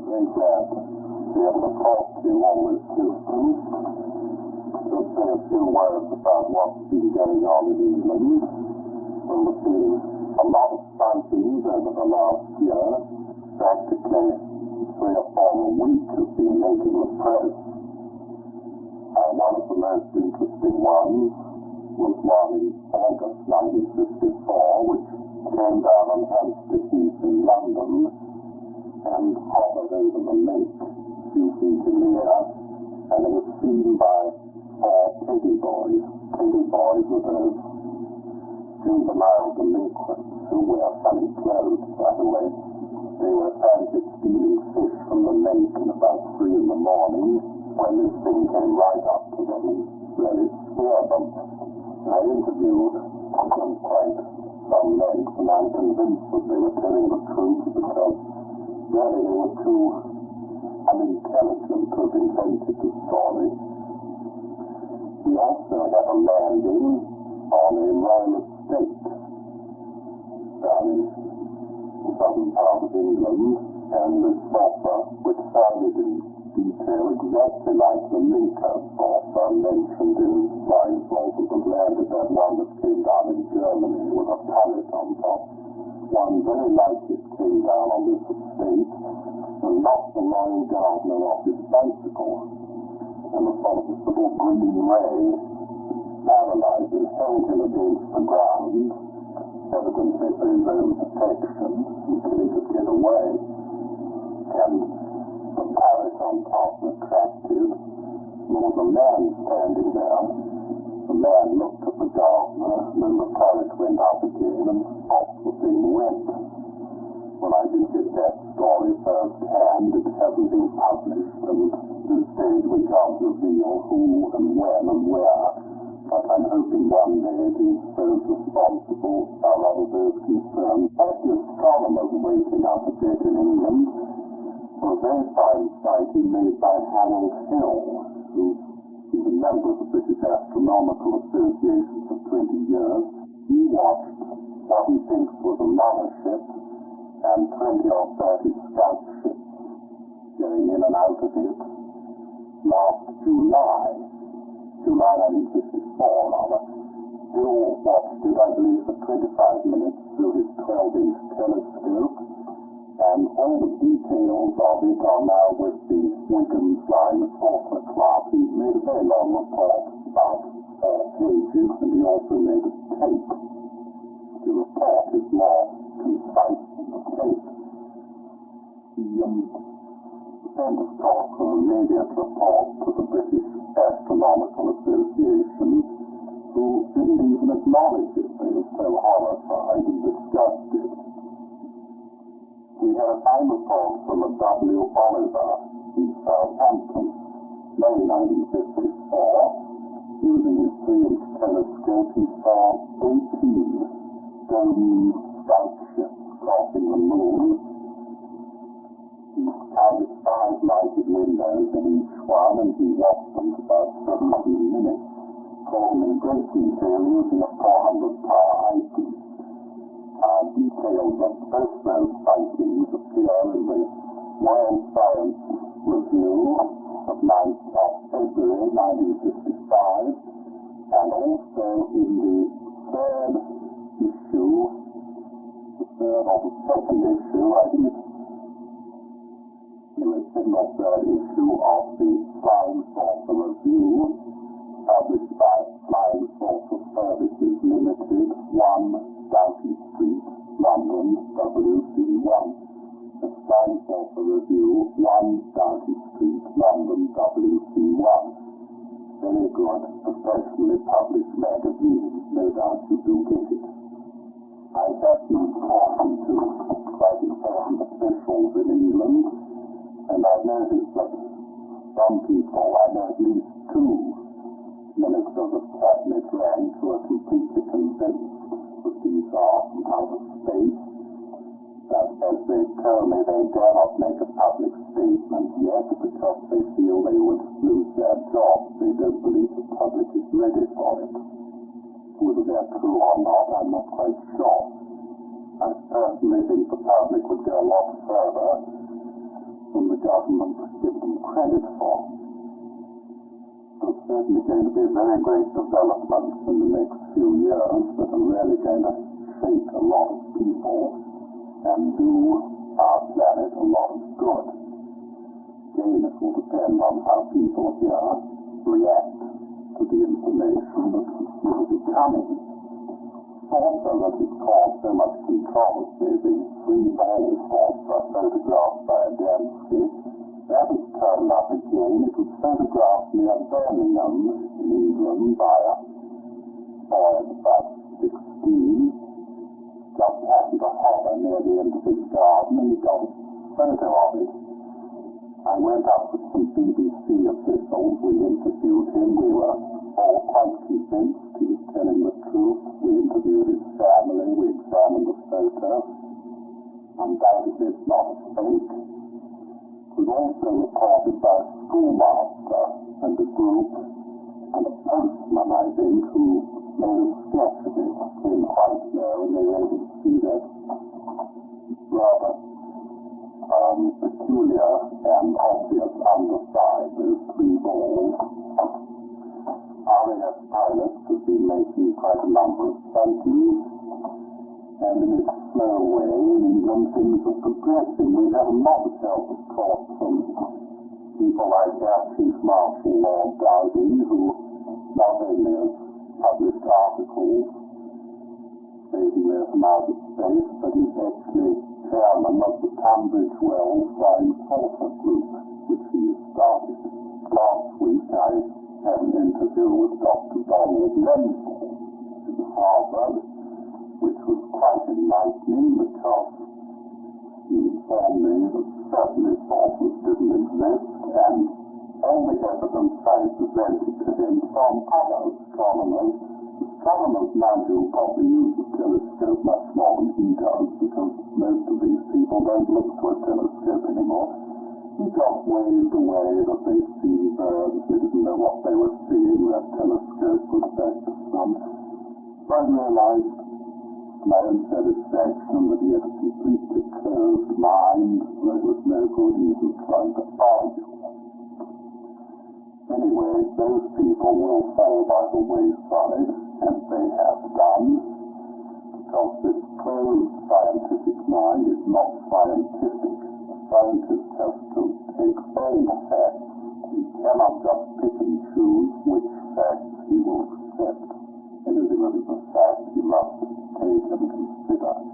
very glad to be able to talk to you all this Houston. Just say a few words about what's been going on in England. We've seen a lot of sightings over the last year. Practically 3 or 4 a week has been making the press. One of the most interesting ones was one in August 1954, which came down on Hampstead Heath in London and hovered over the lake, few feet near, and it was seen by 4 Teddy boys. Teddy boys were those juvenile delinquents who wear funny clothes, by the way. They were apparently stealing fish from the lake at about 3 in the morning when this thing came right up to them and really scared them. I interviewed them quite some length, and I'm convinced that they were telling the truth because really they were too unintelligent to have invented the story. We also had a landing on a royal estate down in the southern part of England, and the saucer, which sounded in detail exactly like the Minka saucer mentioned in flying saucers that landed, that one that came down in Germany with a pallet on top. One very like it came down on this estate and knocked the royal gardener off his bicycle, and the sort of this little green ray paralyzed him, held him against the ground, evidently for his own protection, until he could get away. And the parrot on top attracted, there was a man standing there. The man looked at the gardener, and then the parrot went up again, and off the thing went. Well, I didn't get that story first hand. It hasn't been published, and at this stage we can't reveal who and when and where. But I'm hoping one day those responsible are out of those concerned. As the astronomers waking up a bit in England, was a very fine sighting made by Harold Hill, who is a member of the British Astronomical Association for 20 years. He watched what he thinks was a mothership and 20 or 30 scout ships going in and out of it last July 1954, rather. Hill watched it, I believe, for 25 minutes through his 12-inch telescope, and all the details of it are now with the Wigan Flying Saucer Club. He made a very long report, about 4 pages, and he also made a tape. The report is more concise than the tape. He sent, of course, an immediate report to the British Astronomical Association, who didn't even acknowledge it. They were so horrified and disgusted. We had a time report from a W. Oliver in Southampton, May 1954. Using his 3-inch telescope, he saw 18 dome scout ships crossing the moon. He counted 5 lighted windows in each one, and he watched them for about 17 minutes, caught them in great detail using a 400-power eyepiece. Details of both those sightings appear in the Royal Science Review of February 1955, and also in the 3rd issue, the 3rd or the 2nd issue, I think it's the 2nd or 3rd issue of the Flying Saucer Review, published by Flying Saucer Services Limited, 1 Doughty Street, London, WC1. The Flying Saucer Review, 1 Doughty Street, London, WC1. Very good, professionally published magazine. No doubt you do get it. I have been talking to quite important officials in England, and I've noticed that some people, I know at least 2 ministers of cabinet rank, who are completely convinced that these are from out of space, that as they tell me they dare not make a public statement yet because they feel they would lose their jobs. They don't believe the public is ready for it. Whether they're true or not, I'm not quite sure. I personally think the public would go a lot further than the the government give them credit for. There's certainly going to be very great developments in the next few years that are really going to shake a lot of people and do our planet a lot of good. Again, it will depend on how people here react to the information that will be coming. Also, that has caused so much controversy, the three balls photographed by Adamski. That has turned up again. It was photographed near Birmingham in England by a boy about 16. Just happened to hover near the end of his garden and he got a photo of it. I went up with some BBC officials. We interviewed him. We were all quite convinced he was telling the truth. We interviewed his family. We examined the photo. Undoubtedly it's not a fake. It was also reported by a schoolmaster and a group and a postman, I think, who made a sketch of it. Came quite low and they were able to see that rather peculiar and obvious underside, those three balls. RAF pilots have been making quite a number of studies, and in its slow way, in England, things are progressing. We have a lot of help, of course, from people like Air Chief Marshal Lord Dowding, who not only has published articles stating they're from outer space, but he's actually chairman of the Tunbridge Wells Flying Saucer Group, which he started. Last week I had an interview with Dr. Donald Lenville in Harvard, which was quite enlightening because he informed me that certainly saucers didn't exist, and all the evidence I presented to him from other astronomers. Astronomers, mind you, probably use a telescope much more than he does, because most of these people don't look to a telescope anymore. He just waved away that they'd seen birds, they didn't know what they were seeing, their telescope was back to sun. So I realized, to my own satisfaction, that he had a completely closed mind, there was no good even trying to argue. Anyway, those people will fall by the wayside, and they have done, because this closed scientific mind is not scientific. A scientist has to take all the facts. He cannot just pick and choose which facts he will accept. Anything that is a fact he must take and consider.